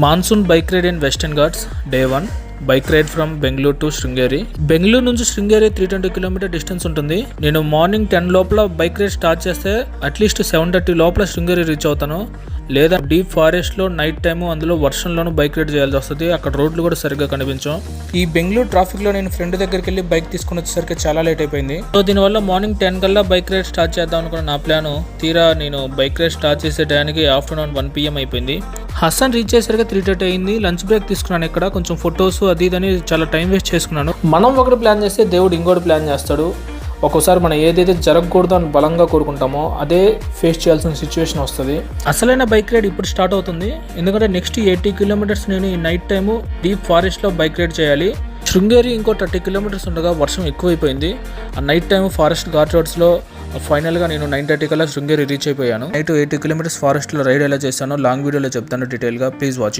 Monsoon bike ride in western ghats day 1 bike ride from Bengaluru to Sringeri. Bengaluru నుంచి Sringeri 320 kilometre distance ఉంటుంది. నేను morning 10 లోపల bike ride start చేస్తే at least 7:30 లోపల శృంగేరి రీచ్ అవుతాను. లేదా డీప్ ఫారెస్ట్ లో నైట్ టైము, అందులో వర్షంలోనూ బైక్ రైడ్ చేయాల్సి వస్తుంది. అక్కడ రోడ్లు కూడా సరిగ్గా కనిపించం. ఈ బెంగళూరు ట్రాఫిక్ లో నేను ఫ్రెండ్ దగ్గరికి వెళ్ళి బైక్ తీసుకుని వచ్చేసరికి చాలా లేట్ అయిపోయింది. సో దీనివల్ల మార్నింగ్ 10 కల్లా బైక్ రైడ్ స్టార్ట్ చేద్దాం అనుకున్న నా ప్లాను తీరా నేను బైక్ రైడ్ స్టార్ట్ చేసే టైంకి ఆఫ్టర్నూన్ 1 PM అయిపోయింది. హసన్ రీచ్ అయ్యేసరికి 3:30 అయింది. లంచ్ బ్రేక్ తీసుకున్నాను. ఇక్కడ కొంచెం ఫొటోస్ అది ఇదని చాలా టైం వేస్ట్ చేసుకున్నాను. మనం ఒకటి ప్లాన్ చేస్తే దేవుడు ఇంకోటి ప్లాన్ చేస్తాడు. ఒక్కోసారి మనం ఏదైతే జరగకూడదు అని బలంగా కోరుకుంటామో అదే ఫేస్ చేయాల్సిన సిచ్యువేషన్ వస్తుంది. అసలైన బైక్ రైడ్ ఇప్పుడు స్టార్ట్ అవుతుంది. ఎందుకంటే నెక్స్ట్ 80 కిలోమీటర్స్ నేను ఈ నైట్ టైము డీప్ ఫారెస్ట్లో బైక్ రైడ్ చేయాలి. శృంగేరి ఇంకో 30 కిలోమీటర్స్ ఉండగా వర్షం ఎక్కువైపోయింది. ఆ నైట్ టైము ఫారెస్ట్ ఘాట్ రోడ్స్లో ఫైనల్గా నేను 9:30 కల్లా శృంగేరి రీచ్ అయిపోయాను. నైట్ 80 కిలోమీటర్స్ ఫారెస్ట్లో రైడ్ ఎలా చేశానో లాంగ్ వీడియోలో చెప్తాను డీటెయిల్గా. Please watch it.